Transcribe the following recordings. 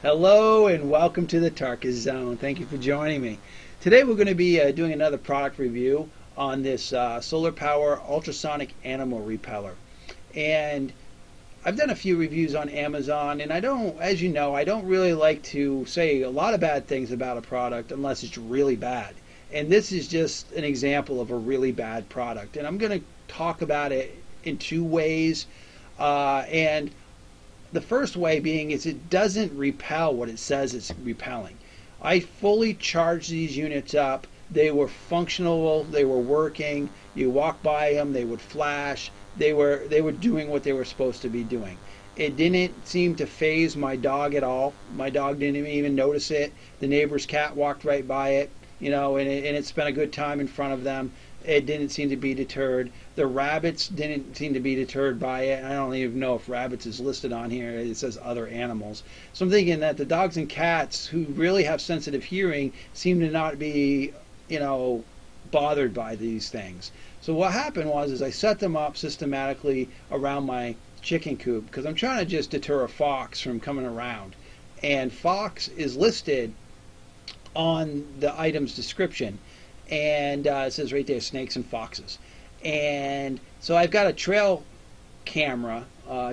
Hello and welcome to the Tarkis Zone. Thank you for joining me. Today we're going to be doing another product review on this solar power ultrasonic animal repeller. And I've done a few reviews on Amazon, and as you know, I don't really like to say a lot of bad things about a product unless it's really bad. And this is just an example of a really bad product. And I'm going to talk about it in two ways. And the first way being is it doesn't repel what it says it's repelling. I fully charged these units up. They were functional, they were working. You walk by them, they would flash. They were doing what they were supposed to be doing. It didn't seem to faze my dog at all. My dog didn't even notice it. The neighbor's cat walked right by it, and it spent a good time in front of them. It didn't seem to be deterred. The rabbits didn't seem to be deterred by it. I don't even know if rabbits is listed on here. It says other animals. So I'm thinking that the dogs and cats who really have sensitive hearing seem to not be, bothered by these things. So what happened was I set them up systematically around my chicken coop because I'm trying to just deter a fox from coming around. And fox is listed on the item's description. And it says right there, snakes and foxes. And so I've got a trail camera,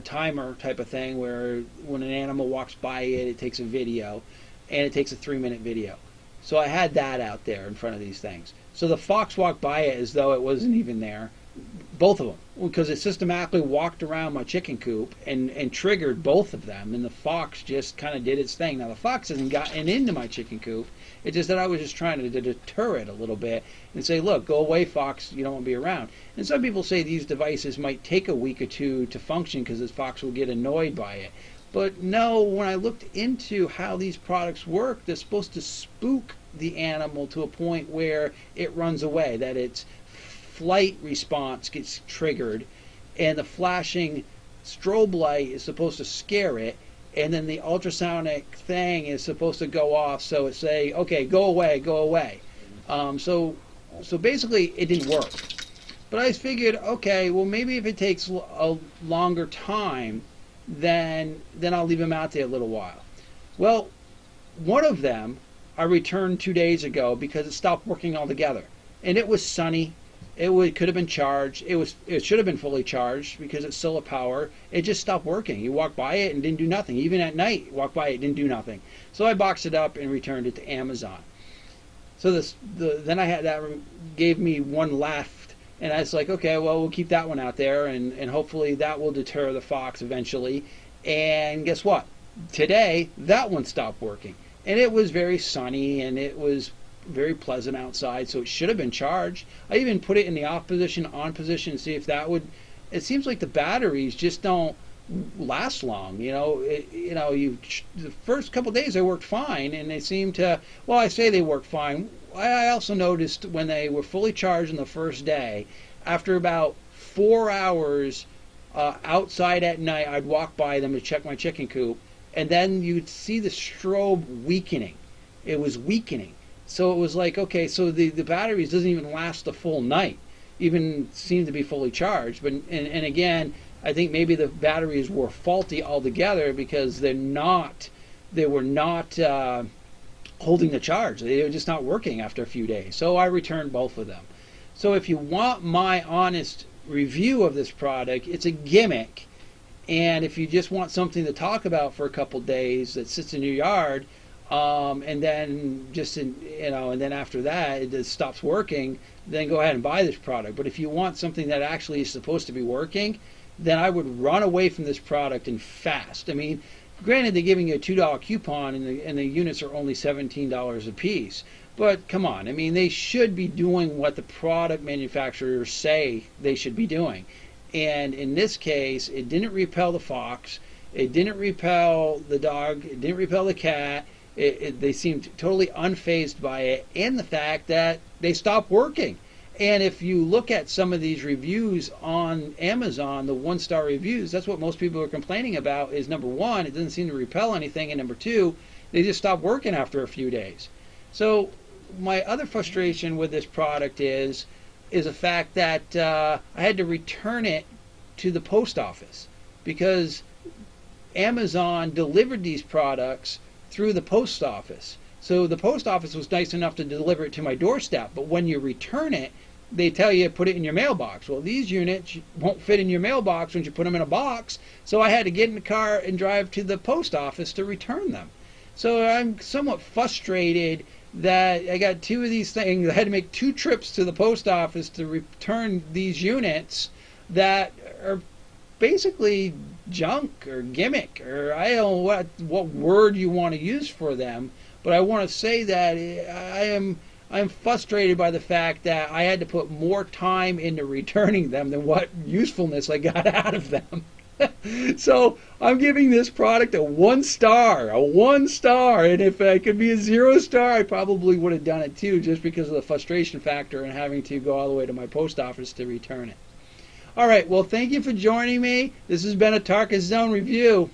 timer type of thing, where when an animal walks by it, it takes a video, and it takes a 3-minute video. So I had that out there in front of these things. So the fox walked by it as though it wasn't even there, both of them, because it systematically walked around my chicken coop and triggered both of them, and the fox just kind of did its thing. Now the fox hasn't gotten into my chicken coop. It's just that I was just trying to deter it a little bit and say, look, go away, fox, you don't want to be around. And some people say these devices might take a week or two to function because this fox will get annoyed by it. But no, when I looked into how these products work, they're supposed to spook the animal to a point where it runs away, that its flight response gets triggered, and the flashing strobe light is supposed to scare it, and then the ultrasonic thing is supposed to go off, so it say, okay, go away, go away. So basically it didn't work. But I figured, okay, well maybe if it takes a longer time, then I'll leave them out there a little while. Well, one of them I returned 2 days ago because it stopped working altogether. And it was sunny. Could have been charged. It should have been fully charged because it's solar power. It just stopped working. You walk by it and didn't do nothing. Even at night, you walk by it, didn't do nothing. So I boxed it up and returned it to Amazon. So then I had that gave me one left, and I was like, okay, well we'll keep that one out there, and hopefully that will deter the fox eventually. And guess what? Today that one stopped working, and it was very sunny and it was very pleasant outside, so it should have been charged. I even put it in the off position, on position, see if that would. It seems like the batteries just don't last long. The first couple of days they worked fine, and they seem to. Well, I say they worked fine. I also noticed when they were fully charged on the first day, after about 4 hours outside at night, I'd walk by them to check my chicken coop, and then you'd see the strobe weakening. It was weakening. So it was like, okay, so the batteries doesn't even last the full night, even seem to be fully charged. But and again, I think maybe the batteries were faulty altogether because they were not holding the charge. They were just not working after a few days. So I returned both of them. So if you want my honest review of this product, it's a gimmick. And if you just want something to talk about for a couple days that sits in your yard, and then and then after that it just stops working, then go ahead and buy this product. But if you want something that actually is supposed to be working, then I would run away from this product and fast. I mean, granted they're giving you a $2 coupon and the units are only $17 a piece. But come on, I mean, they should be doing what the product manufacturers say they should be doing. And in this case, it didn't repel the fox, it didn't repel the dog, it didn't repel the cat. They seemed totally unfazed by it, and the fact that they stopped working. And if you look at some of these reviews on Amazon, the 1-star reviews, that's what most people are complaining about is, number one, it doesn't seem to repel anything, and number two, they just stopped working after a few days. So my other frustration with this product is the fact that I had to return it to the post office because Amazon delivered these products through the post office. So the post office was nice enough to deliver it to my doorstep, but when you return it, they tell you put it in your mailbox. Well, these units won't fit in your mailbox once you put them in a box, so I had to get in the car and drive to the post office to return them. So I'm somewhat frustrated that I got two of these things. I had to make 2 trips to the post office to return these units that are basically junk or gimmick, or I don't know what word you want to use for them, but I want to say that I'm frustrated by the fact that I had to put more time into returning them than what usefulness I got out of them. So I'm giving this product a 1 star, and if I could be a 0 star, I probably would have done it too, just because of the frustration factor and having to go all the way to my post office to return it. All right, well, thank you for joining me. This has been a Tarkis Zone review.